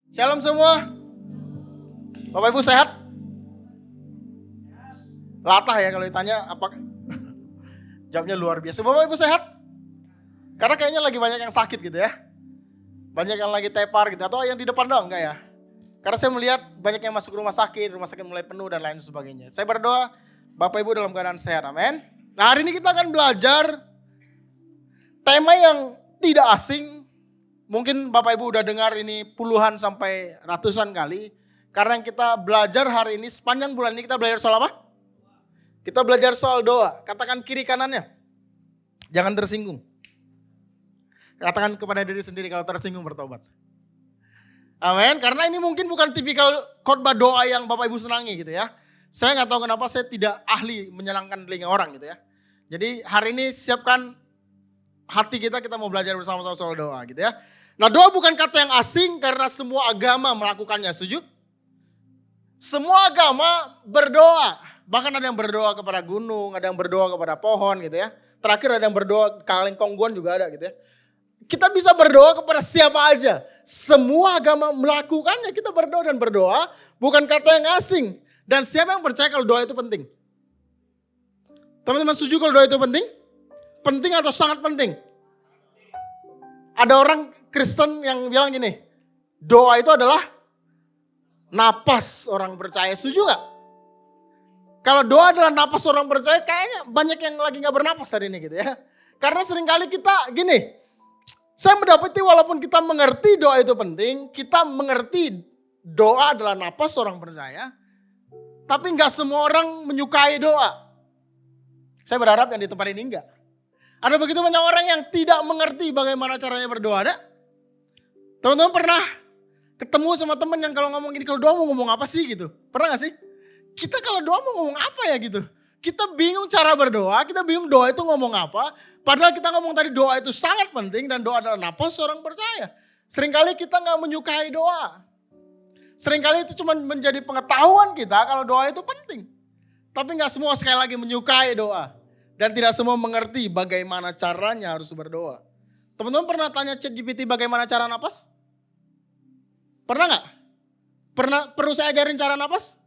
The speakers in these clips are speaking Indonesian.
Shalom semua. Bapak Ibu sehat? Latah ya kalau ditanya apa? Jawabnya luar biasa. Bapak Ibu sehat? Karena kayaknya lagi banyak yang sakit gitu ya. Banyak yang lagi tepar gitu. Atau yang di depan doang enggak ya? Karena saya melihat banyak yang masuk rumah sakit mulai penuh dan lain sebagainya. Saya berdoa Bapak Ibu dalam keadaan sehat, amin. Nah, hari ini kita akan belajar tema yang tidak asing. Mungkin Bapak Ibu udah dengar ini puluhan sampai ratusan kali. Karena yang kita belajar hari ini, sepanjang bulan ini kita belajar soal apa? Kita belajar soal doa. Katakan kiri kanannya. Jangan tersinggung. Katakan kepada diri sendiri kalau tersinggung bertobat. Amin. Karena ini mungkin bukan tipikal khotbah doa yang Bapak Ibu senangi gitu ya. Saya nggak tahu kenapa saya tidak ahli menyenangkan telinga orang gitu ya. Jadi hari ini siapkan hati kita mau belajar bersama-sama soal doa gitu ya. Nah, doa bukan kata yang asing karena semua agama melakukannya, setuju? Semua agama berdoa. Bahkan ada yang berdoa kepada gunung, ada yang berdoa kepada pohon gitu ya. Terakhir ada yang berdoa kaleng kongguan juga ada gitu ya. Kita bisa berdoa kepada siapa aja. Semua agama melakukannya, kita berdoa dan berdoa bukan kata yang asing. Dan siapa yang percaya kalau doa itu penting? Teman-teman setuju kalau doa itu penting? Penting atau sangat penting? Ada orang Kristen yang bilang gini, doa itu adalah napas orang percaya. Setuju gak? Kalau doa adalah napas orang percaya, kayaknya banyak yang lagi gak bernapas hari ini gitu ya. Karena seringkali kita gini, saya mendapati walaupun kita mengerti doa itu penting, kita mengerti doa adalah napas orang percaya, tapi gak semua orang menyukai doa. Saya berharap yang di tempat ini enggak. Ada begitu banyak orang yang tidak mengerti bagaimana caranya berdoa, ada? Teman-teman pernah ketemu sama teman yang kalau ngomong gini, kalau doa mau ngomong apa sih gitu? Pernah gak sih? Kita kalau doa mau ngomong apa ya gitu? Kita bingung cara berdoa, kita bingung doa itu ngomong apa. Padahal kita ngomong tadi doa itu sangat penting dan doa adalah napas orang percaya. Seringkali kita gak menyukai doa. Seringkali itu cuma menjadi pengetahuan kita kalau doa itu penting. Tapi gak semua sekali lagi menyukai doa. Dan tidak semua mengerti bagaimana caranya harus berdoa. Teman-teman pernah tanya ChatGPT bagaimana cara napas? Pernah gak? Perlu saya ajarin cara napas?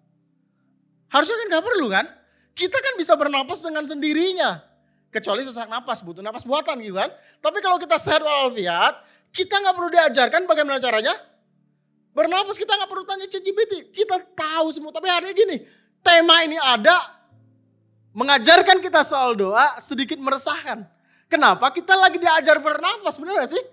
Harusnya kan gak perlu kan? Kita kan bisa bernapas dengan sendirinya. Kecuali sesak napas, butuh napas buatan gitu kan. Tapi kalau kita sehat walafiat, kita gak perlu diajarkan bagaimana caranya bernapas. Kita gak perlu tanya ChatGPT. Kita tahu semua. Tapi hari ini gini, tema ini ada mengajarkan kita soal doa sedikit meresahkan. Kenapa? Kita lagi diajar bernapas, benar gak sih?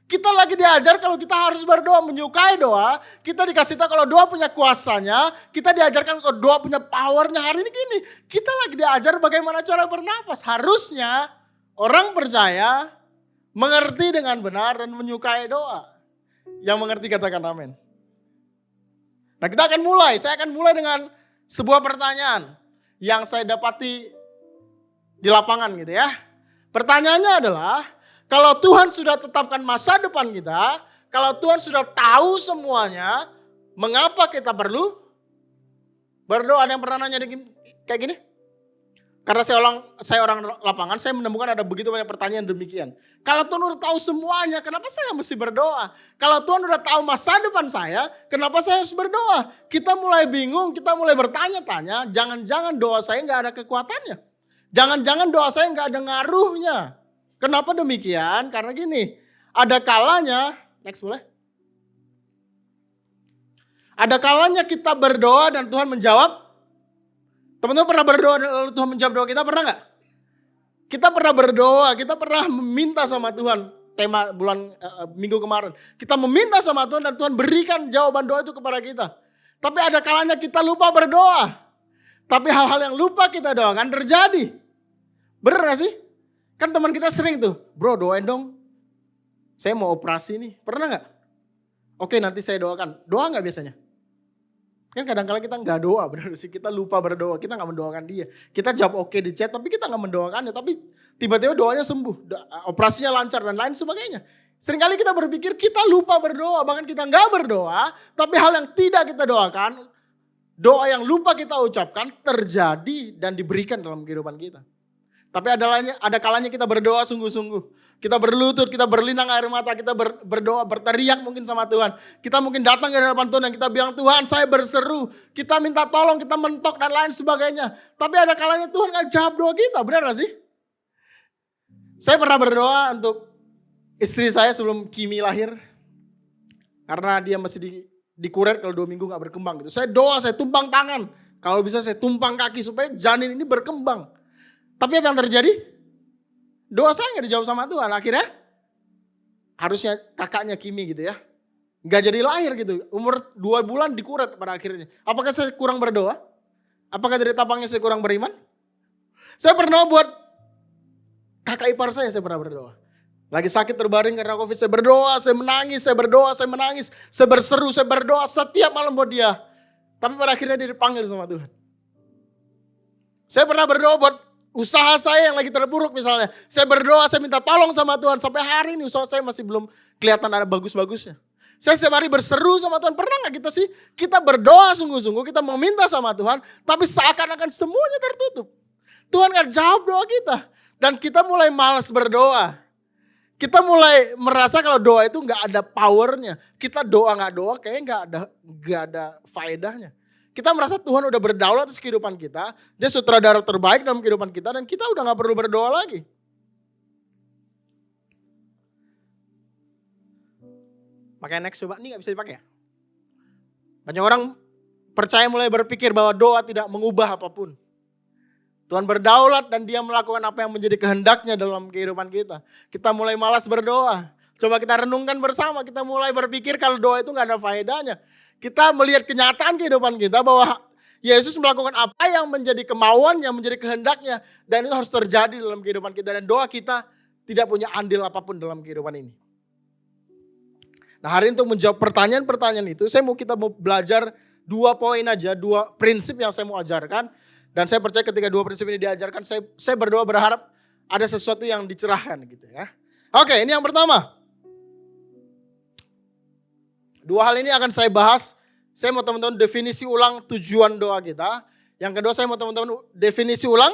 Kita lagi diajar kalau kita harus berdoa, menyukai doa. Kita dikasih tahu kalau doa punya kuasanya. Kita diajarkan kalau doa punya powernya. Hari ini gini, kita lagi diajar bagaimana cara bernapas. Harusnya orang percaya mengerti dengan benar dan menyukai doa. Yang mengerti katakan amin. Nah, kita akan mulai. Saya akan mulai dengan sebuah pertanyaan yang saya dapati di lapangan gitu ya. Pertanyaannya adalah, kalau Tuhan sudah tetapkan masa depan kita, kalau Tuhan sudah tahu semuanya, mengapa kita perlu berdoa? Ada yang pernah nanya kayak gini? Karena saya orang lapangan, saya menemukan ada begitu banyak pertanyaan demikian. Kalau Tuhan udah tahu semuanya, kenapa saya mesti berdoa? Kalau Tuhan udah tahu masa depan saya, kenapa saya harus berdoa? Kita mulai bingung, kita mulai bertanya-tanya, jangan-jangan doa saya nggak ada kekuatannya. Jangan-jangan doa saya nggak ada ngaruhnya. Kenapa demikian? Karena gini, ada kalanya, next boleh? Ada kalanya kita berdoa dan Tuhan menjawab. Teman-teman pernah berdoa lalu Tuhan menjawab doa kita, pernah gak? Kita pernah berdoa, kita pernah meminta sama Tuhan. Tema minggu kemarin. Kita meminta sama Tuhan dan Tuhan berikan jawaban doa itu kepada kita. Tapi ada kalanya kita lupa berdoa. Tapi hal-hal yang lupa kita doakan terjadi. Bener gak sih? Kan teman kita sering tuh, bro doain dong. Saya mau operasi nih, pernah gak? Oke nanti saya doakan. Doa gak biasanya? Kan kadang-kadang kita nggak doa, benar sih, kita lupa berdoa, kita nggak mendoakan dia. Kita jawab oke di chat, tapi kita nggak mendoakannya. Tapi tiba-tiba doanya sembuh, operasinya lancar dan lain sebagainya. Seringkali kita berpikir kita lupa berdoa, bahkan kita nggak berdoa. Tapi hal yang tidak kita doakan, doa yang lupa kita ucapkan terjadi dan diberikan dalam kehidupan kita. Tapi ada kalanya kita berdoa sungguh-sungguh. Kita berlutut, kita berlinang air mata, kita berdoa, berteriak mungkin sama Tuhan. Kita mungkin datang ke hadapan Tuhan dan kita bilang, Tuhan saya berseru. Kita minta tolong, kita mentok dan lain sebagainya. Tapi ada kalanya Tuhan gak jawab doa kita, benar gak sih? Saya pernah berdoa untuk istri saya sebelum Kimi lahir. Karena dia masih dikuret kalau 2 minggu gak berkembang gitu. Saya doa, saya tumpang tangan. Kalau bisa saya tumpang kaki supaya janin ini berkembang. Tapi apa yang terjadi? Doa saya gak dijawab sama Tuhan. Akhirnya harusnya kakaknya Kimi gitu ya. Gak jadi lahir gitu. Umur 2 bulan dikuret pada akhirnya. Apakah saya kurang berdoa? Apakah dari tapangnya saya kurang beriman? Saya pernah buat kakak ipar saya pernah berdoa. Lagi sakit terbaring karena COVID. Saya berdoa, saya menangis, saya berdoa, saya menangis. Saya berseru, saya berdoa setiap malam buat dia. Tapi pada akhirnya dia dipanggil sama Tuhan. Saya pernah berdoa buat usaha saya yang lagi terpuruk misalnya. Saya berdoa, saya minta tolong sama Tuhan. Sampai hari ini usaha saya masih belum kelihatan ada bagus-bagusnya. Saya setiap hari berseru sama Tuhan. Pernah gak kita sih? Kita berdoa sungguh-sungguh. Kita meminta sama Tuhan. Tapi seakan-akan semuanya tertutup. Tuhan gak jawab doa kita. Dan kita mulai malas berdoa. Kita mulai merasa kalau doa itu gak ada powernya. Kita doa gak doa kayaknya gak ada faedahnya. Kita merasa Tuhan udah berdaulat atas kehidupan kita. Dia sutradara terbaik dalam kehidupan kita. Dan kita udah gak perlu berdoa lagi. Pakai next coba. Ini gak bisa dipakai ya? Banyak orang percaya mulai berpikir bahwa doa tidak mengubah apapun. Tuhan berdaulat dan dia melakukan apa yang menjadi kehendaknya dalam kehidupan kita. Kita mulai malas berdoa. Coba kita renungkan bersama. Kita mulai berpikir kalau doa itu gak ada faedahnya. Kita melihat kenyataan kehidupan kita bahwa Yesus melakukan apa yang menjadi kemauan, yang menjadi kehendaknya. Dan itu harus terjadi dalam kehidupan kita. Dan doa kita tidak punya andil apapun dalam kehidupan ini. Nah hari ini untuk menjawab pertanyaan-pertanyaan itu, kita mau belajar 2 poin aja, 2 prinsip yang saya mau ajarkan. Dan saya percaya ketika 2 prinsip ini diajarkan, saya berdoa berharap ada sesuatu yang dicerahkan gitu ya. Oke, ini yang pertama. 2 hal ini akan saya bahas. Saya mau teman-teman definisi ulang tujuan doa kita. Yang kedua saya mau teman-teman definisi ulang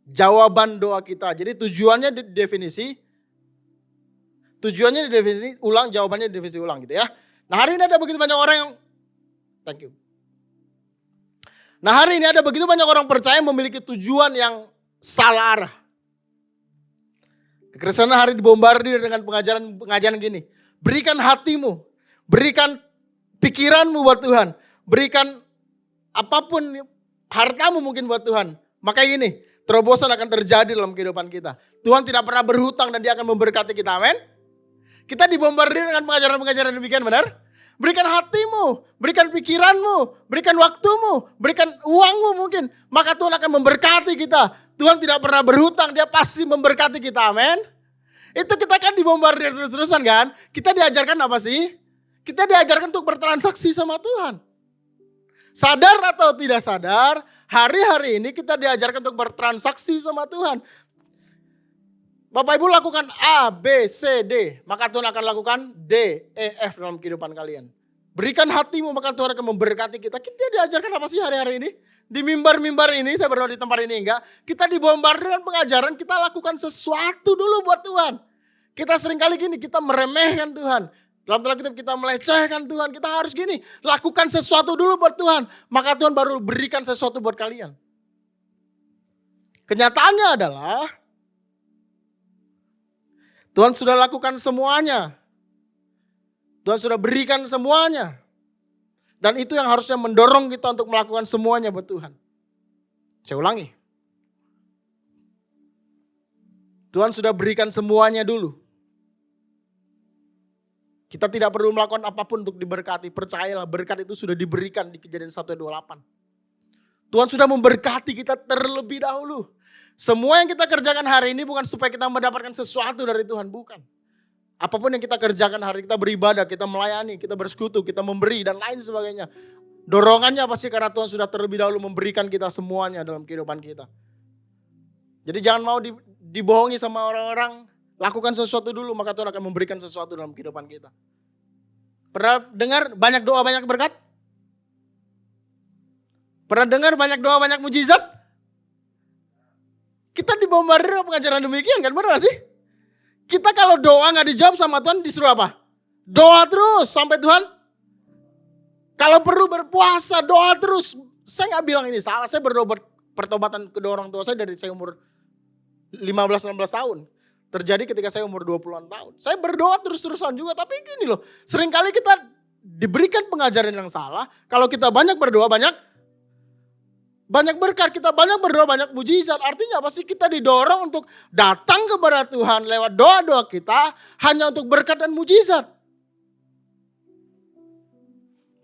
jawaban doa kita. Jadi tujuannya didefinisi ulang, jawabannya didefinisi ulang gitu ya. Nah hari ini ada begitu banyak orang yang, thank you. Nah hari ini ada begitu banyak orang percaya memiliki tujuan yang salah arah. Kekristenan hari dibombardir dengan pengajaran gini. Berikan hatimu, berikan pikiranmu buat Tuhan, berikan apapun hartamu mungkin buat Tuhan. Maka ini terobosan akan terjadi dalam kehidupan kita. Tuhan tidak pernah berhutang dan dia akan memberkati kita, amin. Kita dibombardir dengan pengajaran-pengajaran demikian, benar? Berikan hatimu, berikan pikiranmu, berikan waktumu, berikan uangmu mungkin. Maka Tuhan akan memberkati kita. Tuhan tidak pernah berhutang, dia pasti memberkati kita, amin. Itu kita kan dibombardir terus-terusan kan. Kita diajarkan apa sih? Kita diajarkan untuk bertransaksi sama Tuhan. Sadar atau tidak sadar, hari-hari ini kita diajarkan untuk bertransaksi sama Tuhan. Bapak Ibu lakukan A, B, C, D. Maka Tuhan akan lakukan D, E, F dalam kehidupan kalian. Berikan hatimu maka Tuhan akan memberkati kita. Kita diajarkan apa sih hari-hari ini? Di mimbar-mimbar ini, saya berdoa di tempat ini enggak. Kita dibombardir dengan pengajaran, kita lakukan sesuatu dulu buat Tuhan. Kita seringkali gini, kita meremehkan Tuhan. Dalam tanda kutip kita melecehkan Tuhan. Kita harus gini, lakukan sesuatu dulu buat Tuhan. Maka Tuhan baru berikan sesuatu buat kalian. Kenyataannya adalah Tuhan sudah lakukan semuanya. Tuhan sudah berikan semuanya. Dan itu yang harusnya mendorong kita untuk melakukan semuanya buat Tuhan. Saya ulangi. Tuhan sudah berikan semuanya dulu. Kita tidak perlu melakukan apapun untuk diberkati. Percayalah berkat itu sudah diberikan di Kejadian 1:28. Tuhan sudah memberkati kita terlebih dahulu. Semua yang kita kerjakan hari ini bukan supaya kita mendapatkan sesuatu dari Tuhan, bukan. Apapun yang kita kerjakan hari kita beribadah, kita melayani, kita bersekutu, kita memberi dan lain sebagainya. Dorongannya pasti karena Tuhan sudah terlebih dahulu memberikan kita semuanya dalam kehidupan kita. Jadi jangan mau dibohongi sama orang-orang, lakukan sesuatu dulu maka Tuhan akan memberikan sesuatu dalam kehidupan kita. Pernah dengar banyak doa banyak berkat? Pernah dengar banyak doa banyak mujizat? Kita dibombardir dengan pengajaran demikian kan, benar gak sih? Kita kalau doa gak dijawab sama Tuhan disuruh apa? Doa terus sampai Tuhan. Kalau perlu berpuasa, doa terus. Saya gak bilang ini salah, saya berdoa pertobatan kedua orang tua saya dari saya umur 15-16 tahun. Terjadi ketika saya umur 20-an tahun. Saya berdoa terus-terusan juga, tapi gini loh. Seringkali kita diberikan pengajaran yang salah. Kalau kita banyak berdoa, banyak berkat, kita banyak berdoa, banyak mujizat. Artinya apa sih? Kita didorong untuk datang kepada Tuhan lewat doa-doa kita hanya untuk berkat dan mujizat.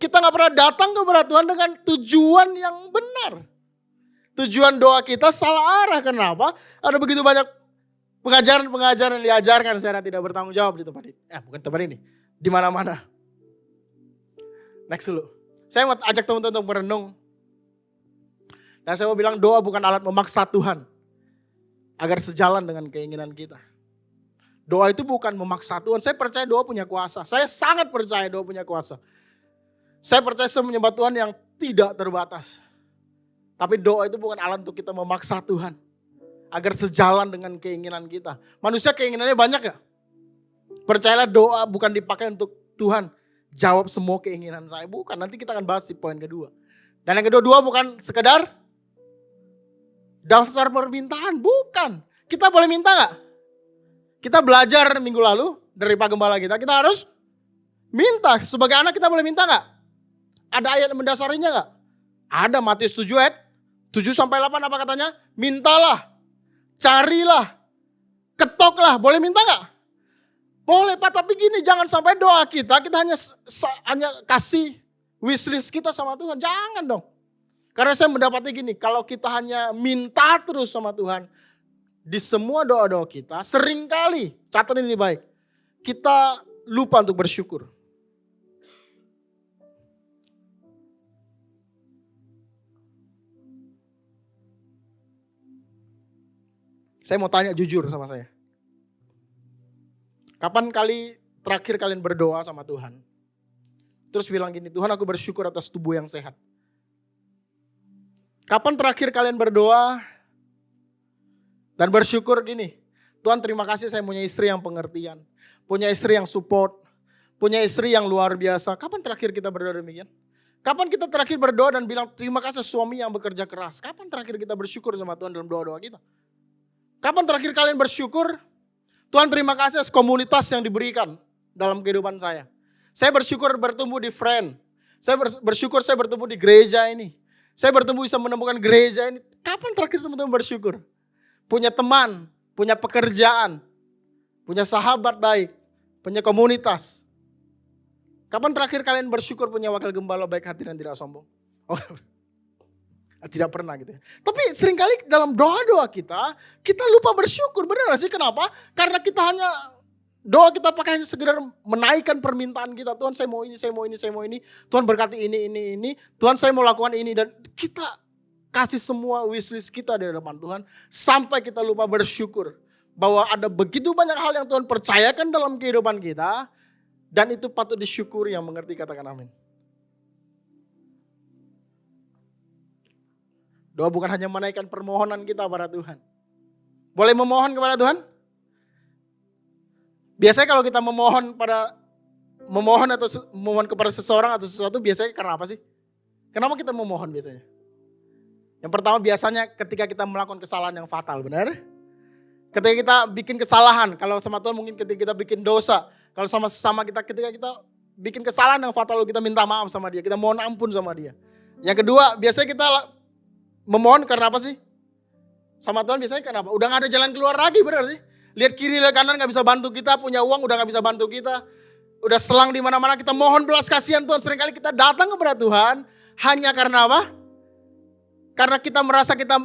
Kita gak pernah datang kepada Tuhan dengan tujuan yang benar. Tujuan doa kita salah arah. Kenapa? Ada begitu banyak pengajaran-pengajaran yang diajarkan secara tidak bertanggung jawab di tempat ini. Bukan tempat ini. Di mana-mana. Next dulu. Saya mau ajak teman-teman untuk merenung. Dan saya mau bilang doa bukan alat memaksa Tuhan agar sejalan dengan keinginan kita. Doa itu bukan memaksa Tuhan. Saya percaya doa punya kuasa. Saya sangat percaya doa punya kuasa. Saya percaya saya menyembah Tuhan yang tidak terbatas. Tapi doa itu bukan alat untuk kita memaksa Tuhan agar sejalan dengan keinginan kita. Manusia keinginannya banyak ya. Percayalah doa bukan dipakai untuk Tuhan jawab semua keinginan saya. Bukan, nanti kita akan bahas di poin kedua. Dan yang kedua bukan sekedar daftar permintaan, bukan. Kita boleh minta gak? Kita belajar minggu lalu dari Pak Gembala kita harus minta. Sebagai anak kita boleh minta gak? Ada ayat mendasarinya gak? Ada, Matius 7 ayat 7-8 apa katanya? Mintalah, carilah, ketoklah. Boleh minta gak? Boleh Pak, tapi gini, jangan sampai doa kita hanya kasih wishlist kita sama Tuhan. Jangan dong. Karena saya mendapati gini, kalau kita hanya minta terus sama Tuhan, di semua doa-doa kita, seringkali, catat ini baik, kita lupa untuk bersyukur. Saya mau tanya jujur sama saya. Kapan kali terakhir kalian berdoa sama Tuhan? Terus bilang gini, Tuhan aku bersyukur atas tubuh yang sehat. Kapan terakhir kalian berdoa dan bersyukur gini, Tuhan terima kasih saya punya istri yang pengertian, punya istri yang support, punya istri yang luar biasa. Kapan terakhir kita berdoa demikian? Kapan kita terakhir berdoa dan bilang terima kasih suami yang bekerja keras? Kapan terakhir kita bersyukur sama Tuhan dalam doa-doa kita? Kapan terakhir kalian bersyukur, Tuhan terima kasih atas komunitas yang diberikan dalam kehidupan saya. Saya bersyukur bertumbuh di friend. Saya bersyukur saya bertumbuh di gereja ini. Saya bertemu bisa menemukan gereja ini. Kapan terakhir teman-teman bersyukur? Punya teman, punya pekerjaan, punya sahabat baik, punya komunitas. Kapan terakhir kalian bersyukur punya wakil gembala baik hati dan tidak sombong? Oh, tidak pernah gitu ya. Tapi seringkali dalam doa-doa kita lupa bersyukur. Benar gak sih? Kenapa? Karena kita hanya doa kita pakai hanya sekedar menaikkan permintaan kita. Tuhan saya mau ini, saya mau ini, saya mau ini. Tuhan berkati ini. Tuhan saya mau lakukan ini. Dan kita kasih semua wishlist kita di hadapan Tuhan. Sampai kita lupa bersyukur. Bahwa ada begitu banyak hal yang Tuhan percayakan dalam kehidupan kita. Dan itu patut disyukuri, yang mengerti katakan amin. Doa bukan hanya menaikkan permohonan kita pada Tuhan. Boleh memohon kepada Tuhan? Biasanya kalau kita memohon kepada seseorang atau sesuatu biasanya karena apa sih? Kenapa kita memohon biasanya? Yang pertama biasanya ketika kita melakukan kesalahan yang fatal, benar? Ketika kita bikin kesalahan, kalau sama Tuhan mungkin ketika kita bikin dosa. Kalau sama kita ketika kita bikin kesalahan yang fatal, kita minta maaf sama dia, kita mohon ampun sama dia. Yang kedua biasanya kita memohon karena apa sih? Sama Tuhan biasanya kenapa? Udah gak ada jalan keluar lagi, benar sih? Lihat kiri, lihat kanan gak bisa bantu kita, punya uang udah gak bisa bantu kita. Udah selang di mana-mana kita mohon belas kasihan Tuhan. Seringkali kita datang kepada Tuhan hanya karena apa? Karena kita merasa kita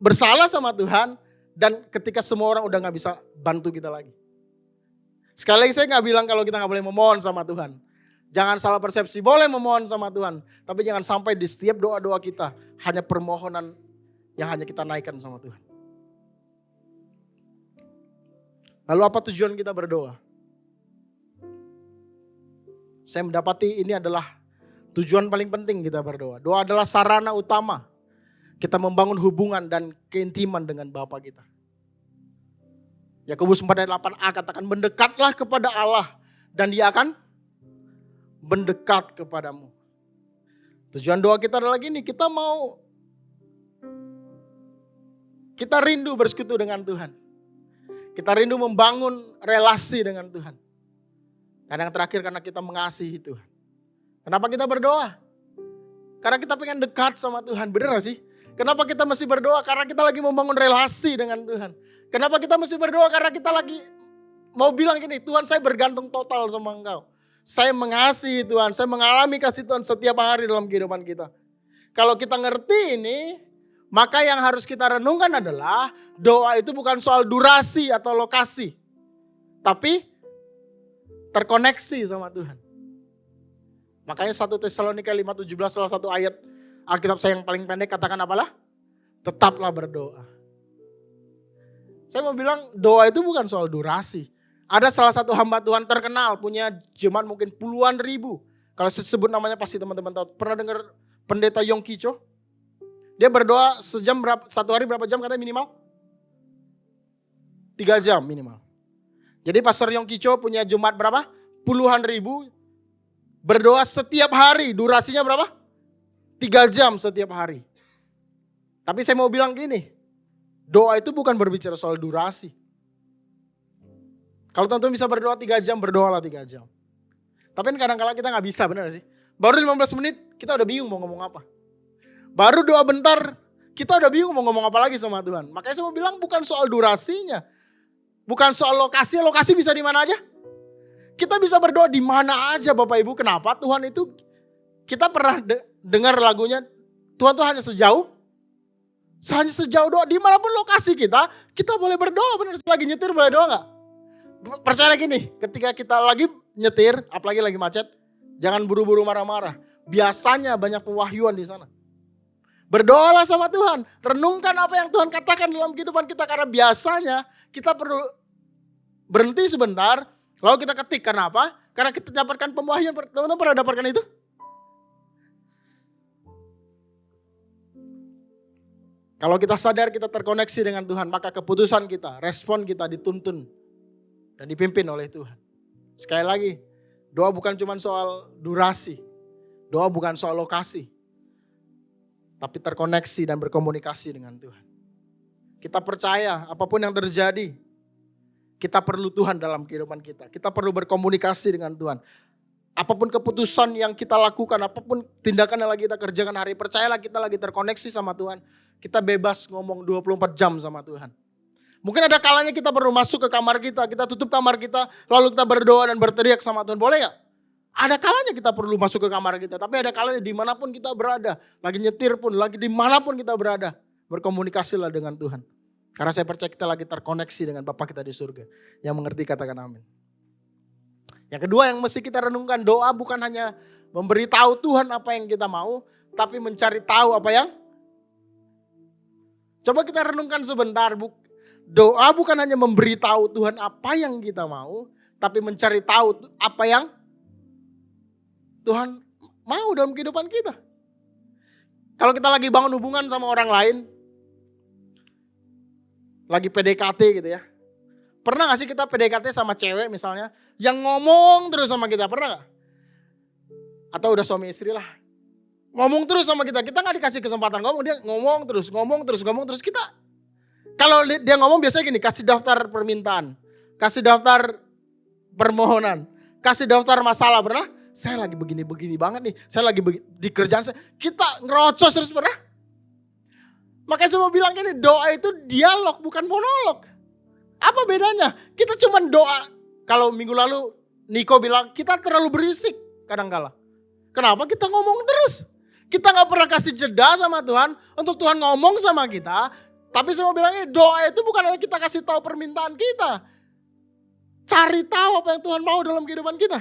bersalah sama Tuhan. Dan ketika semua orang udah gak bisa bantu kita lagi. Sekali lagi saya gak bilang kalau kita gak boleh memohon sama Tuhan. Jangan salah persepsi, boleh memohon sama Tuhan. Tapi jangan sampai di setiap doa-doa kita hanya permohonan yang hanya kita naikkan sama Tuhan. Lalu apa tujuan kita berdoa? Saya mendapati ini adalah tujuan paling penting kita berdoa. Doa adalah sarana utama Kita membangun hubungan dan keintiman dengan Bapa kita. Yakobus 4 ayat 8a katakan, mendekatlah kepada Allah dan Dia akan mendekat kepadamu. Tujuan doa kita adalah gini, kita rindu bersekutu dengan Tuhan. Kita rindu membangun relasi dengan Tuhan. Dan yang terakhir karena kita mengasihi Tuhan. Kenapa kita berdoa? Karena kita pengen dekat sama Tuhan, benar gak sih? Kenapa kita mesti berdoa? Karena kita lagi membangun relasi dengan Tuhan. Kenapa kita mesti berdoa? Karena kita lagi mau bilang gini, Tuhan saya bergantung total sama Engkau. Saya mengasihi Tuhan, saya mengalami kasih Tuhan setiap hari dalam kehidupan kita. Kalau kita ngerti ini, maka yang harus kita renungkan adalah doa itu bukan soal durasi atau lokasi. Tapi terkoneksi sama Tuhan. Makanya 1 Tesalonika 5:17 salah satu ayat Alkitab saya yang paling pendek katakan apalah? Tetaplah berdoa. Saya mau bilang doa itu bukan soal durasi. Ada salah satu hamba Tuhan terkenal punya jemaat mungkin puluhan ribu. Kalau sebut namanya pasti teman-teman tahu. Pernah dengar pendeta Yonggi Cho? Dia berdoa sejam berapa, satu hari berapa jam katanya minimal? 3 jam minimal. Jadi Pastor Yonggi Cho punya jemaat berapa? Puluhan ribu. Berdoa setiap hari. Durasinya berapa? 3 jam setiap hari. Tapi saya mau bilang gini. Doa itu bukan berbicara soal durasi. Kalau teman-teman bisa berdoa 3 jam, berdoalah 3 jam. Tapi kadang-kadang kita gak bisa, benar sih? Baru 15 menit, kita udah bingung mau ngomong apa. Baru doa bentar, kita udah bingung mau ngomong apa lagi sama Tuhan. Makanya saya mau bilang bukan soal durasinya. Bukan soal lokasi, lokasi bisa di mana aja. Kita bisa berdoa di mana aja Bapak Ibu. Kenapa? Tuhan itu, kita pernah dengar lagunya, Tuhan tuh hanya sejauh doa. Dimanapun lokasi kita boleh berdoa. Benar, lagi nyetir boleh doa gak? Percaya gini, ketika kita lagi nyetir, apalagi lagi macet, jangan buru-buru marah-marah. Biasanya banyak pewahyuan di sana. Berdoalah sama Tuhan, renungkan apa yang Tuhan katakan dalam kehidupan kita. Karena biasanya kita perlu berhenti sebentar, lalu kita ketik. Karena apa? Karena kita dapatkan pewahyuan. Teman-teman pernah dapatkan itu? Kalau kita sadar kita terkoneksi dengan Tuhan, maka keputusan kita, respon kita dituntun dan dipimpin oleh Tuhan. Sekali lagi, doa bukan cuma soal durasi. Doa bukan soal lokasi. Tapi terkoneksi dan berkomunikasi dengan Tuhan. Kita percaya apapun yang terjadi, kita perlu Tuhan dalam kehidupan kita. Kita perlu berkomunikasi dengan Tuhan. Apapun keputusan yang kita lakukan, apapun tindakan yang lagi kita kerjakan hari, percayalah kita lagi terkoneksi sama Tuhan. Kita bebas ngomong 24 jam sama Tuhan. Mungkin ada kalanya kita perlu masuk ke kamar kita tutup kamar kita, lalu kita berdoa dan berteriak sama Tuhan. Boleh gak? Ada kalanya kita perlu masuk ke kamar kita, tapi ada kalanya dimanapun kita berada, lagi nyetir pun, lagi dimanapun kita berada, berkomunikasilah dengan Tuhan. Karena saya percaya kita lagi terkoneksi dengan Bapa kita di surga. Yang mengerti katakan amin. Yang kedua yang mesti kita renungkan, doa bukan hanya memberitahu Tuhan apa yang kita mau, tapi mencari tahu apa yang. Coba kita renungkan sebentar, doa bukan hanya memberitahu Tuhan apa yang kita mau, tapi mencari tahu apa yang Tuhan mau dalam kehidupan kita. Kalau kita lagi bangun hubungan sama orang lain, lagi PDKT gitu ya. Pernah gak sih kita PDKT sama cewek misalnya, yang ngomong terus sama kita, pernah gak? Atau udah suami istri lah. Ngomong terus sama kita gak dikasih kesempatan ngomong, dia ngomong terus. Kita, kalau dia ngomong biasanya gini, kasih daftar permintaan, kasih daftar permohonan, kasih daftar masalah. Pernah? Saya lagi begini-begini banget nih, saya lagi di kerjaan saya. Kita ngerocos terus, pernah? Makanya saya mau bilang gini, doa itu dialog bukan monolog. Apa bedanya? Kita cuma doa. Kalau minggu lalu Niko bilang kita terlalu berisik kadang-kala. Kenapa? Kita ngomong terus. Kita gak pernah kasih jeda sama Tuhan untuk Tuhan ngomong sama kita. Tapi saya mau bilang ini, doa itu bukan hanya kita kasih tahu permintaan kita. Cari tahu apa yang Tuhan mau dalam kehidupan kita.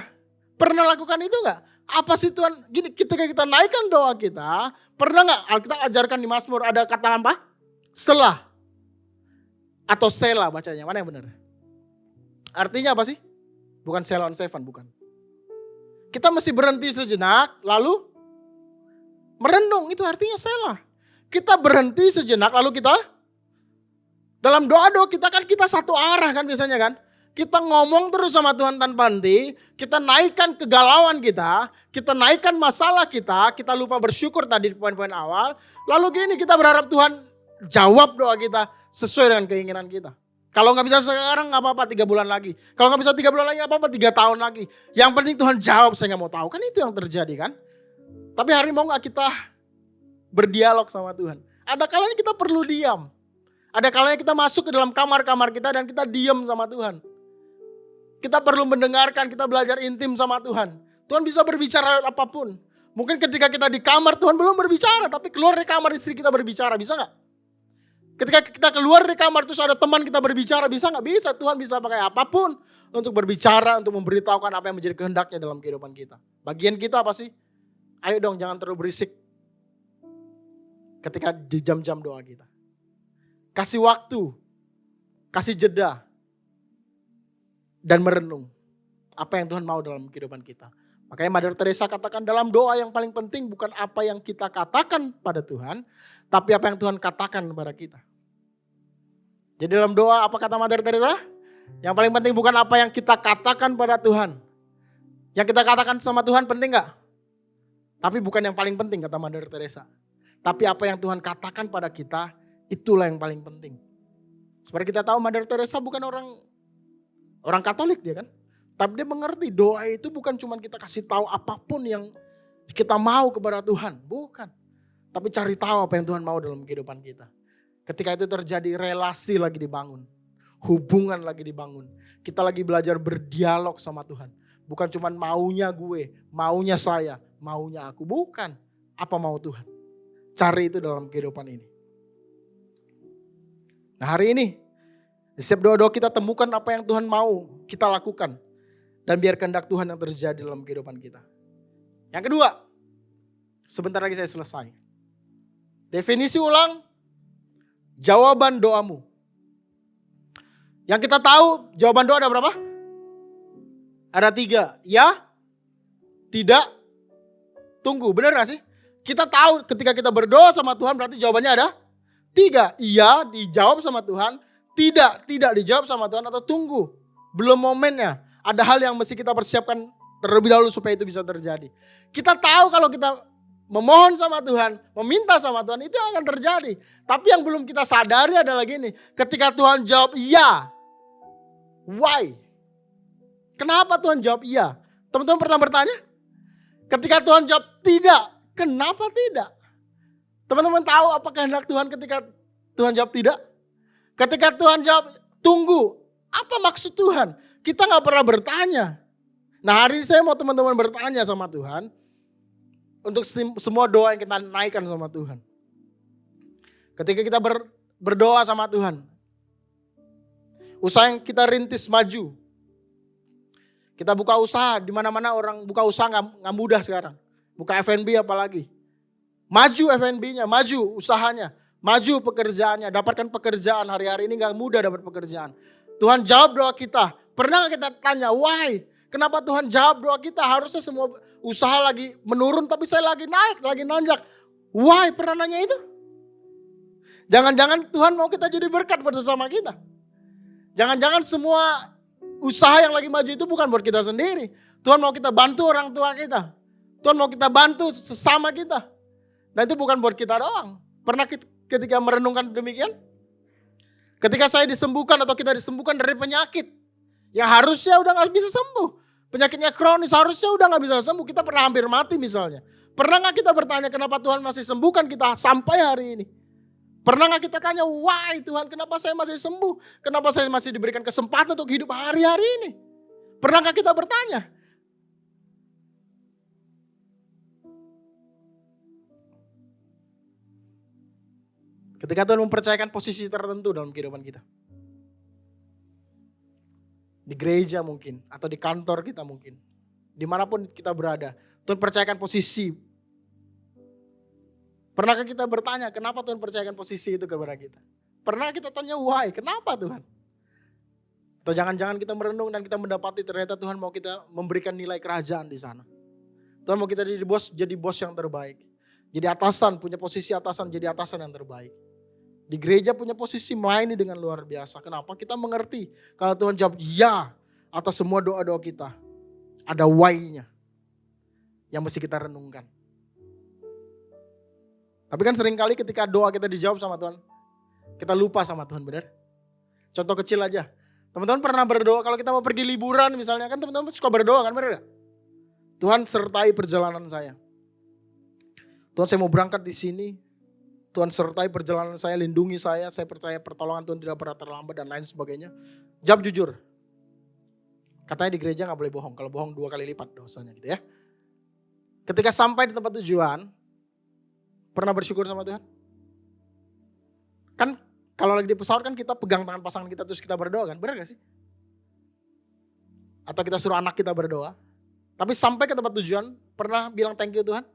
Pernah lakukan itu gak? Apa sih Tuhan, gini ketika kita naikkan doa kita, pernah gak Alkitab ajarkan di Mazmur ada kata apa? Selah. Atau Selah bacanya, mana yang benar? Artinya apa sih? Bukan Selah on Seven, bukan. Kita mesti berhenti sejenak, lalu merenung, itu artinya Selah. kita berhenti sejenak lalu kita dalam doa-doa kita kan kita satu arah kan biasanya kan. Kita ngomong terus sama Tuhan tanpa henti, kita naikkan kegalauan kita naikkan masalah kita lupa bersyukur tadi di poin-poin awal. Lalu gini kita berharap Tuhan jawab doa kita sesuai dengan keinginan kita. Kalau gak bisa sekarang gak apa-apa 3 bulan lagi. Kalau gak bisa 3 bulan lagi gak apa-apa 3 tahun lagi. Yang penting Tuhan jawab, saya gak mau tahu. Kan itu yang terjadi kan. Tapi hari mau gak kita berdialog sama Tuhan. Ada kalanya kita perlu diam. Ada kalanya kita masuk ke dalam kamar-kamar kita dan kita diam sama Tuhan. Kita perlu mendengarkan, kita belajar intim sama Tuhan. Tuhan bisa berbicara apapun. Mungkin ketika kita di kamar Tuhan belum berbicara. Tapi keluar dari kamar istri kita berbicara, bisa gak? Ketika kita keluar dari kamar terus ada teman kita berbicara, bisa gak? Bisa. Tuhan bisa pakai apapun untuk berbicara, untuk memberitahukan apa yang menjadi kehendaknya dalam kehidupan kita. Bagian kita apa sih? Ayo dong jangan terlalu berisik ketika di jam-jam doa kita. Kasih waktu, kasih jeda, dan merenung apa yang Tuhan mau dalam kehidupan kita. Makanya Mother Teresa katakan dalam doa yang paling penting bukan apa yang kita katakan pada Tuhan, tapi apa yang Tuhan katakan kepada kita. Jadi dalam doa apa kata Mother Teresa? Yang paling penting bukan apa yang kita katakan pada Tuhan. Yang kita katakan sama Tuhan penting gak? Tapi bukan yang paling penting kata Mother Teresa. Tapi apa yang Tuhan katakan pada kita, itulah yang paling penting. Seperti kita tahu Mother Teresa bukan orang Katolik dia kan. Tapi dia mengerti doa itu bukan cuma kita kasih tahu apapun yang kita mau kepada Tuhan. Bukan. Tapi cari tahu apa yang Tuhan mau dalam kehidupan kita. Ketika itu terjadi relasi lagi dibangun. Hubungan lagi dibangun. Kita lagi belajar berdialog sama Tuhan. Bukan cuma maunya gue, maunya saya, maunya aku. Bukan. Apa mau Tuhan. Cari itu dalam kehidupan ini. Nah hari ini, di setiap doa-doa kita temukan apa yang Tuhan mau kita lakukan. Dan biar kehendak Tuhan yang terjadi dalam kehidupan kita. Yang kedua, sebentar lagi saya selesai. Definisi ulang, jawaban doamu. Yang kita tahu jawaban doa ada berapa? Ada 3. Ya, tidak, tunggu. Benar gak sih? Kita tahu ketika kita berdoa sama Tuhan berarti jawabannya ada 3. Iya dijawab sama Tuhan, tidak dijawab sama Tuhan atau tunggu. Belum momennya. Ada hal yang mesti kita persiapkan terlebih dahulu supaya itu bisa terjadi. Kita tahu kalau kita memohon sama Tuhan, meminta sama Tuhan itu akan terjadi. Tapi yang belum kita sadari adalah gini, ketika Tuhan jawab iya, why? Kenapa Tuhan jawab iya? Teman-teman pernah bertanya? Ketika Tuhan jawab tidak, kenapa tidak? Teman-teman tahu apa kehendak Tuhan ketika Tuhan jawab tidak? Ketika Tuhan jawab tunggu, apa maksud Tuhan? Kita gak pernah bertanya. Nah hari ini saya mau teman-teman bertanya sama Tuhan. Untuk semua doa yang kita naikkan sama Tuhan. Ketika kita berdoa sama Tuhan. Usaha yang kita rintis maju. Kita buka usaha, di mana-mana orang buka usaha gak mudah sekarang. Buka F&B apalagi. Maju F&B-nya, maju usahanya. Maju pekerjaannya, dapatkan pekerjaan. Hari-hari ini gak mudah dapat pekerjaan. Tuhan jawab doa kita. Pernah kita tanya, why? Kenapa Tuhan jawab doa kita? Harusnya semua usaha lagi menurun tapi saya lagi naik, lagi nanjak. Why? Pernah nanya itu? Jangan-jangan Tuhan mau kita jadi berkat bersama kita. Jangan-jangan semua usaha yang lagi maju itu bukan buat kita sendiri. Tuhan mau kita bantu orang tua kita. Tuhan mau kita bantu sesama kita. Dan itu bukan buat kita doang. Pernah ketika merenungkan demikian? Ketika saya disembuhkan atau kita disembuhkan dari penyakit. Yang harusnya udah gak bisa sembuh. Penyakitnya kronis harusnya udah gak bisa sembuh. Kita pernah hampir mati misalnya. Pernah gak kita bertanya kenapa Tuhan masih sembuhkan kita sampai hari ini? Pernah gak kita tanya why Tuhan kenapa saya masih sembuh? Kenapa saya masih diberikan kesempatan untuk hidup hari-hari ini? Pernah gak kita bertanya? Ketika Tuhan mempercayakan posisi tertentu dalam kehidupan kita. Di gereja mungkin, atau di kantor kita mungkin. Dimanapun kita berada, Tuhan percayakan posisi. Pernahkah kita bertanya, kenapa Tuhan percayakan posisi itu kepada kita? Pernah kita tanya why, kenapa Tuhan? Atau jangan-jangan kita merenung dan kita mendapati ternyata Tuhan mau kita memberikan nilai kerajaan di sana. Tuhan mau kita jadi bos yang terbaik. Jadi atasan, punya posisi atasan, jadi atasan yang terbaik. Di gereja punya posisi melayani dengan luar biasa. Kenapa? Kita mengerti kalau Tuhan jawab ya atas semua doa-doa kita. Ada why-nya yang mesti kita renungkan. Tapi kan seringkali ketika doa kita dijawab sama Tuhan, kita lupa sama Tuhan, benar? Contoh kecil aja. Teman-teman pernah berdoa kalau kita mau pergi liburan misalnya, kan teman-teman suka berdoa kan, benar gak? Tuhan sertai perjalanan saya. Tuhan saya mau berangkat di sini. Tuhan sertai perjalanan saya, lindungi saya percaya pertolongan Tuhan tidak pernah terlambat dan lain sebagainya. Jawab jujur. Katanya di gereja gak boleh bohong, kalau bohong 2 kali lipat dosanya gitu ya. Ketika sampai di tempat tujuan, pernah bersyukur sama Tuhan? Kan kalau lagi di pesawat kan kita pegang tangan pasangan kita terus kita berdoa kan, benar gak sih? Atau kita suruh anak kita berdoa. Tapi sampai ke tempat tujuan, pernah bilang thank you Tuhan?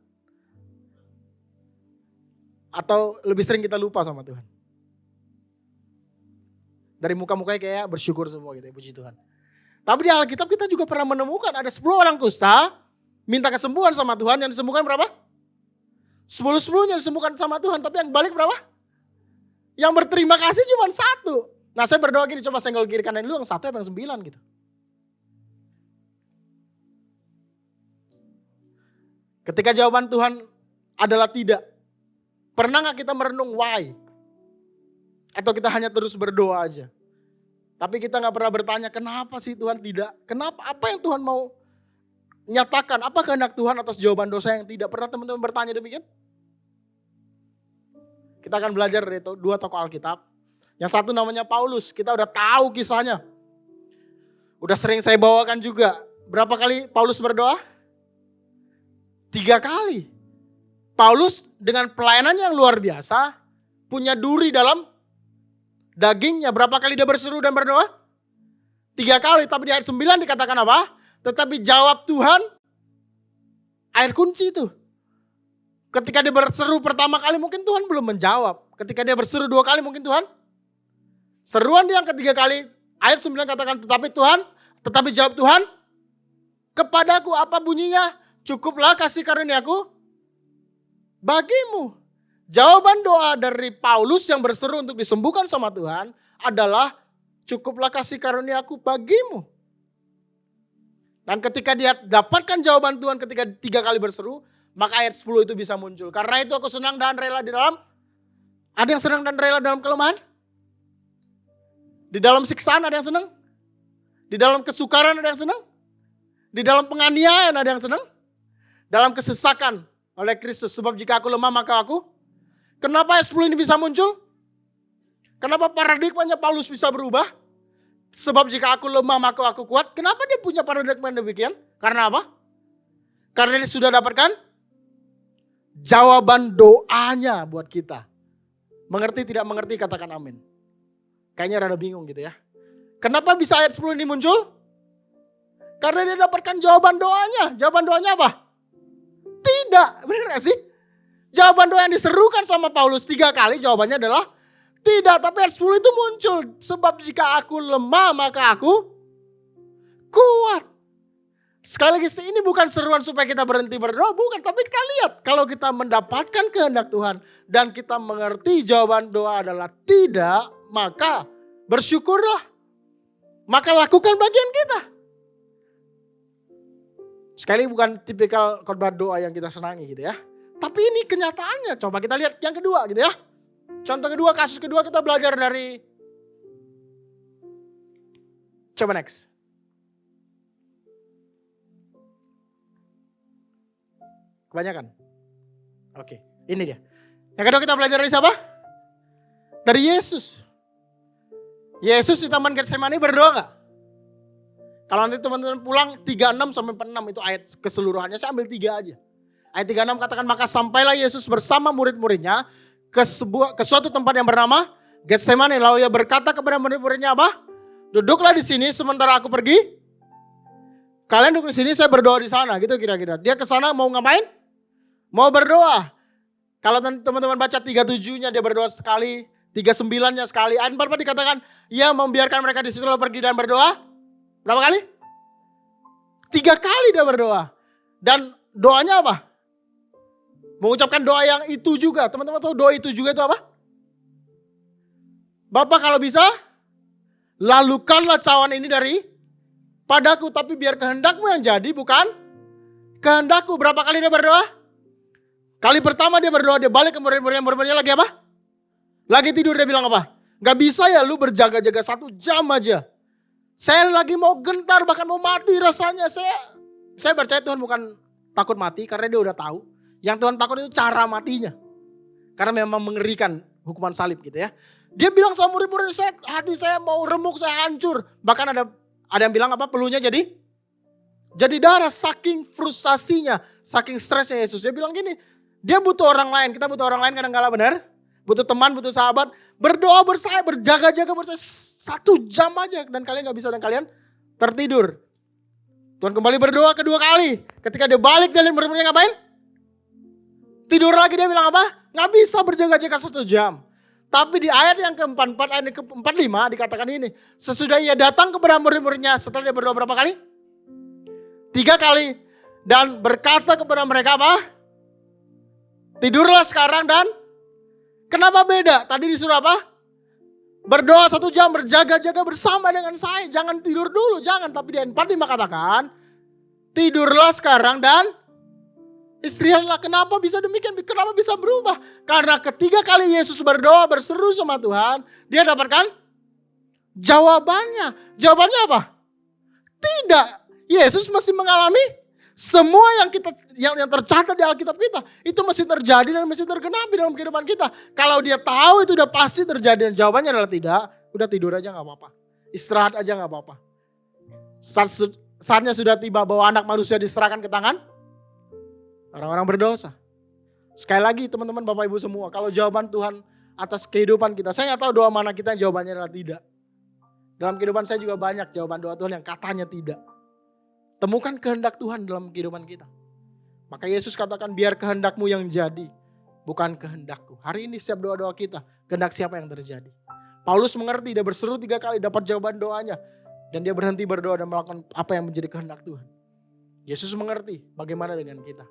Atau lebih sering kita lupa sama Tuhan? Dari muka-mukanya kayak bersyukur semua gitu ya, puji Tuhan. Tapi di Alkitab kita juga pernah menemukan ada 10 orang kusta minta kesembuhan sama Tuhan, yang disembuhkan berapa? 10-10-nya disembuhkan sama Tuhan, tapi yang balik berapa? Yang berterima kasih cuma 1. Nah saya berdoa gini, coba senggol kiri kanan dulu, yang 1 apa yang 9 gitu. Ketika jawaban Tuhan adalah tidak, pernah gak kita merenung why? Atau kita hanya terus berdoa aja? Tapi kita gak pernah bertanya kenapa sih Tuhan tidak? Kenapa? Apa yang Tuhan mau nyatakan? Apa kehendak Tuhan atas jawaban dosa yang tidak? Pernah teman-teman bertanya demikian? Kita akan belajar dari 2 tokoh Alkitab. Yang satu namanya Paulus, kita udah tahu kisahnya. Udah sering saya bawakan juga. Berapa kali Paulus berdoa? 3 kali. Paulus dengan pelayanan yang luar biasa, punya duri dalam dagingnya. Berapa kali dia berseru dan berdoa? 3 kali, tapi di ayat 9 dikatakan apa? Tetapi jawab Tuhan, ayat kunci itu. Ketika dia berseru pertama kali mungkin Tuhan belum menjawab. Ketika dia berseru 2 kali mungkin Tuhan. Seruan dia yang ketiga kali, ayat 9 katakan tetapi jawab Tuhan, kepadaku apa bunyinya? Cukuplah kasih karuniaku bagimu. Jawaban doa dari Paulus yang berseru untuk disembuhkan sama Tuhan adalah cukuplah kasih karuniaku bagimu. Dan ketika dia dapatkan jawaban Tuhan ketika 3 kali berseru, maka ayat 10 itu bisa muncul. Karena itu aku senang dan rela di dalam, ada yang senang dan rela dalam kelemahan? Di dalam siksaan ada yang senang? Di dalam kesukaran ada yang senang? Di dalam penganiayaan ada yang senang? Dalam kesesakan oleh Kristus. Sebab jika aku lemah maka aku. Kenapa ayat 10 ini bisa muncul? Kenapa paradigmanya Paulus bisa berubah? Sebab jika aku lemah maka aku kuat. Kenapa dia punya paradigma demikian? Karena apa? Karena dia sudah dapatkan jawaban doanya buat kita. Mengerti tidak mengerti katakan amin. Kayaknya rada bingung gitu ya. Kenapa bisa ayat 10 ini muncul? Karena dia dapatkan jawaban doanya. Jawaban doanya apa? Tidak, benar gak sih? Jawaban doa yang diserukan sama Paulus 3 kali jawabannya adalah tidak. Tapi ayat 10 itu muncul. Sebab jika aku lemah maka aku kuat. Sekali lagi ini bukan seruan supaya kita berhenti berdoa. Bukan, tapi kita lihat. Kalau kita mendapatkan kehendak Tuhan dan kita mengerti jawaban doa adalah tidak, maka bersyukurlah. Maka lakukan bagian kita. Sekali bukan tipikal khotbah doa yang kita senangi gitu ya. Tapi ini kenyataannya. Coba kita lihat yang kedua gitu ya. Contoh kedua, kasus kedua kita belajar dari. Coba next. Kebanyakan. Oke, ini dia. Yang kedua kita belajar dari siapa? Dari Yesus. Yesus di Taman Getsemani berdoa gak? Kalau nanti teman-teman pulang 36 sampai 46 itu ayat keseluruhannya, saya ambil 3 aja. Ayat 36 katakan maka sampailah Yesus bersama murid-muridnya ke suatu tempat yang bernama Getsemani. Lalu ia berkata kepada murid-muridnya apa? Duduklah di sini sementara aku pergi. Kalian duduk di sini, saya berdoa di sana gitu kira-kira. Dia ke sana mau ngapain? Mau berdoa. Kalau teman-teman baca 37-nya dia berdoa sekali, 39-nya sekali. Ayat 44 dikatakan ia membiarkan mereka di situ lalu pergi dan berdoa. Berapa kali? 3 kali dia berdoa. Dan doanya apa? Mengucapkan doa yang itu juga. Teman-teman tahu doa itu juga itu apa? Bapa kalau bisa, lalukanlah cawan ini dari padaku. Tapi biar kehendakmu yang jadi, bukan kehendakku. Berapa kali dia berdoa? Kali pertama dia berdoa, dia balik ke murid-muridnya lagi apa? Lagi tidur, dia bilang apa? Gak bisa ya lu berjaga-jaga 1 jam aja. Saya lagi mau gentar, bahkan mau mati rasanya. Saya percaya Tuhan bukan takut mati, karena dia udah tahu. Yang Tuhan takut itu cara matinya. Karena memang mengerikan hukuman salib gitu ya. Dia bilang sama murid-muridnya, hati saya mau remuk, saya hancur. Bahkan ada yang bilang apa, peluhnya jadi darah, saking frustasinya, saking stresnya Yesus. Dia bilang gini, dia butuh orang lain, kita butuh orang lain kadang-kala benar. Butuh teman, butuh sahabat, berdoa bersama, berjaga-jaga bersama 1 jam aja. Dan kalian gak bisa, dan kalian tertidur. Tuhan kembali berdoa kedua kali. Ketika dia balik dari murid-muridnya ngapain? Tidur lagi, dia bilang apa? Gak bisa berjaga-jaga 1 jam. Tapi di ayat yang ke-44, ayat yang ke-45 dikatakan ini. Sesudah ia datang kepada murid-muridnya setelah dia berdoa berapa kali? 3 kali. Dan berkata kepada mereka apa? Tidurlah sekarang dan kenapa beda? Tadi disuruh apa? Berdoa 1 jam, berjaga-jaga bersama dengan saya. Jangan tidur dulu, jangan. Tapi di ayat 45 katakan, tidurlah sekarang dan istirahatlah. Kenapa bisa demikian? Kenapa bisa berubah? Karena ketiga kali Yesus berdoa, berseru sama Tuhan, dia dapatkan jawabannya. Jawabannya apa? Tidak. Yesus masih mengalami semua yang tercatat di Alkitab kita. Itu masih terjadi dan masih tergenapi dalam kehidupan kita. Kalau dia tahu itu udah pasti terjadi dan jawabannya adalah tidak, udah tidur aja gak apa-apa. Istirahat aja gak apa-apa. Saatnya sudah tiba bahwa anak manusia diserahkan ke tangan orang-orang berdosa. Sekali lagi teman-teman, Bapak Ibu semua, kalau jawaban Tuhan atas kehidupan kita, saya gak tahu doa mana kita yang jawabannya adalah tidak. Dalam kehidupan saya juga banyak jawaban doa Tuhan yang katanya tidak. Temukan kehendak Tuhan dalam kehidupan kita. Maka Yesus katakan, biar kehendakmu yang jadi, bukan kehendakku. Hari ini setiap doa-doa kita, kehendak siapa yang terjadi. Paulus mengerti, dia berseru 3 kali, dapat jawaban doanya. Dan dia berhenti berdoa dan melakukan apa yang menjadi kehendak Tuhan. Yesus mengerti bagaimana dengan kita.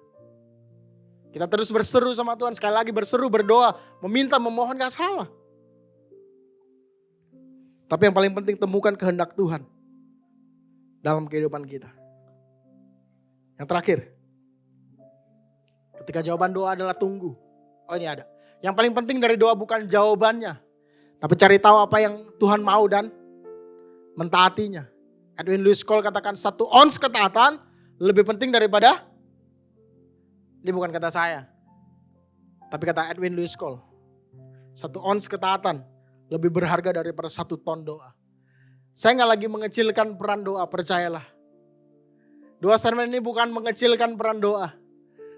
Kita terus berseru sama Tuhan, sekali lagi berseru, berdoa, meminta, memohon, gak salah. Tapi yang paling penting, temukan kehendak Tuhan dalam kehidupan kita. Yang terakhir, ketika jawaban doa adalah tunggu. Oh ini ada. Yang paling penting dari doa bukan jawabannya, tapi cari tahu apa yang Tuhan mau dan mentaatinya. Edwin Lewis Cole katakan 1 ons ketaatan lebih penting daripada, ini bukan kata saya, tapi kata Edwin Lewis Cole, 1 ons ketaatan lebih berharga daripada 1 ton doa. Saya gak lagi mengecilkan peran doa, percayalah. Doa sermon ini bukan mengecilkan peran doa.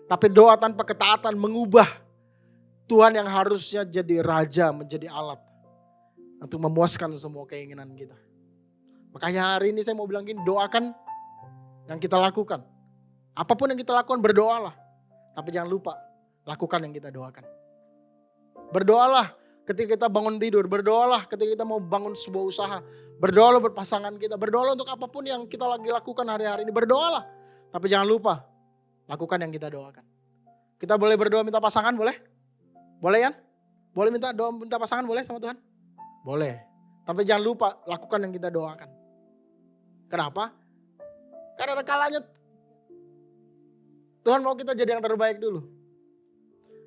Tapi doa tanpa ketaatan mengubah Tuhan yang harusnya jadi raja menjadi alat. Untuk memuaskan semua keinginan kita. Makanya hari ini saya mau bilang gini, doakan yang kita lakukan. Apapun yang kita lakukan berdoalah. Tapi jangan lupa, lakukan yang kita doakan. Berdoalah ketika kita bangun tidur, berdoalah ketika kita mau bangun sebuah usaha, berdoalah buat pasangan kita, berdoalah untuk apapun yang kita lagi lakukan hari-hari ini, berdoalah. Tapi jangan lupa, lakukan yang kita doakan. Kita boleh berdoa minta pasangan, boleh? Boleh ya? Boleh minta pasangan, boleh sama Tuhan? Boleh. Tapi jangan lupa, lakukan yang kita doakan. Kenapa? Karena ada kalanya Tuhan mau kita jadi yang terbaik dulu.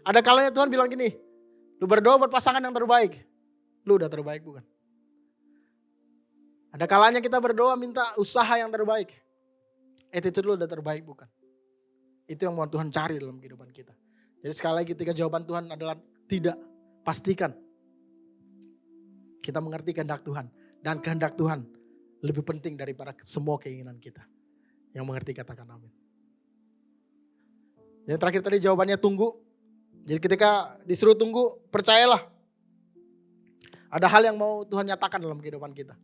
Ada kalanya Tuhan bilang gini, lu berdoa buat pasangan yang terbaik. Lu udah terbaik bukan? Ada kalanya kita berdoa minta usaha yang terbaik. Attitude lu udah terbaik bukan? Itu yang mau Tuhan cari dalam kehidupan kita. Jadi sekali lagi ketika jawaban Tuhan adalah tidak, pastikan kita mengerti kehendak Tuhan. Dan kehendak Tuhan lebih penting daripada semua keinginan kita. Yang mengerti katakan amin. Yang terakhir tadi jawabannya tunggu. Jadi ketika disuruh tunggu, percayalah. Ada hal yang mau Tuhan nyatakan dalam kehidupan kita.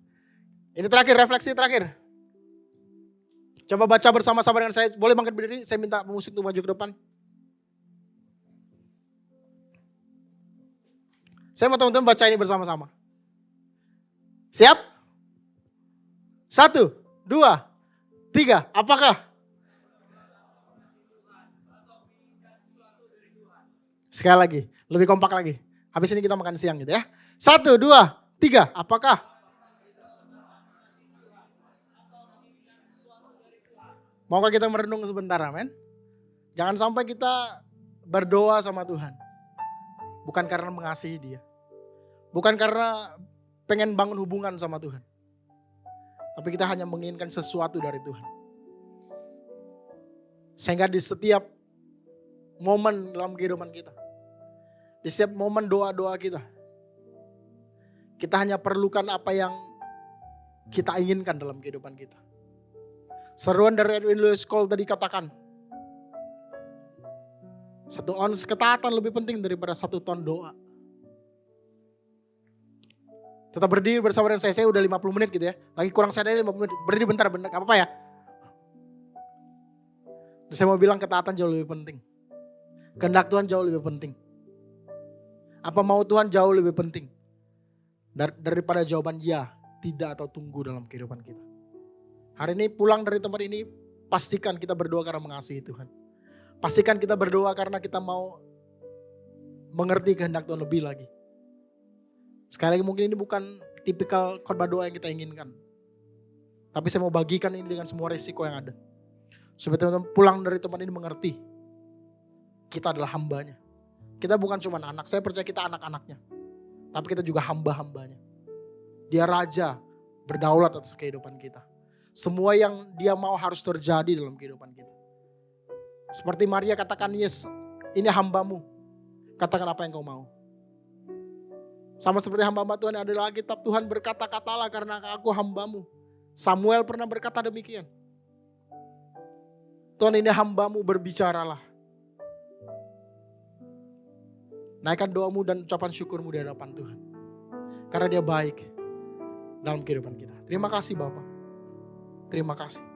Ini terakhir, refleksi terakhir. Coba baca bersama-sama dengan saya. Boleh bangkit berdiri, saya minta pemusik untuk maju ke depan. Saya mau teman-teman baca ini bersama-sama. Siap? 1, 2, 3. Apakah? Sekali lagi, lebih kompak lagi. Habis ini kita makan siang gitu ya. 1, 2, 3. Apakah? Maukah kita merenung sebentar, amin? Jangan sampai kita berdoa sama Tuhan. Bukan karena mengasihi dia. Bukan karena pengen bangun hubungan sama Tuhan. Tapi kita hanya menginginkan sesuatu dari Tuhan. Sehingga di setiap momen dalam kehidupan kita, di setiap momen doa-doa kita hanya perlukan apa yang kita inginkan dalam kehidupan kita. Seruan dari Edwin Lewis Cole tadi katakan, 1 ons ketaatan lebih penting daripada 1 ton doa. Tetap berdiri bersama dengan saya udah 50 menit gitu ya. Lagi kurang saya 50 menit, berdiri bentar, gak apa-apa ya. Dan saya mau bilang ketaatan jauh lebih penting. Kehendak Tuhan jauh lebih penting. Apa mau Tuhan jauh lebih penting daripada jawaban ya, tidak atau tunggu dalam kehidupan kita. Hari ini pulang dari tempat ini, pastikan kita berdoa karena mengasihi Tuhan. Pastikan kita berdoa karena kita mau mengerti kehendak Tuhan lebih lagi. Sekali lagi mungkin ini bukan tipikal khotbah doa yang kita inginkan. Tapi saya mau bagikan ini dengan semua risiko yang ada. Supaya teman-teman pulang dari tempat ini mengerti. Kita adalah hambanya. Kita bukan cuma anak, saya percaya kita anak-anaknya. Tapi kita juga hamba-hambanya. Dia raja, berdaulat atas kehidupan kita. Semua yang dia mau harus terjadi dalam kehidupan kita. Seperti Maria katakan, yes, ini hambamu. Katakan apa yang kau mau. Sama seperti hamba-hamba Tuhan adalah Alkitab, Tuhan berkata-katalah karena aku hambamu. Samuel pernah berkata demikian. Tuhan ini hambamu, berbicaralah. Naikkan doamu dan ucapan syukurmu di hadapan Tuhan. Karena dia baik dalam kehidupan kita. Terima kasih Bapak. Terima kasih.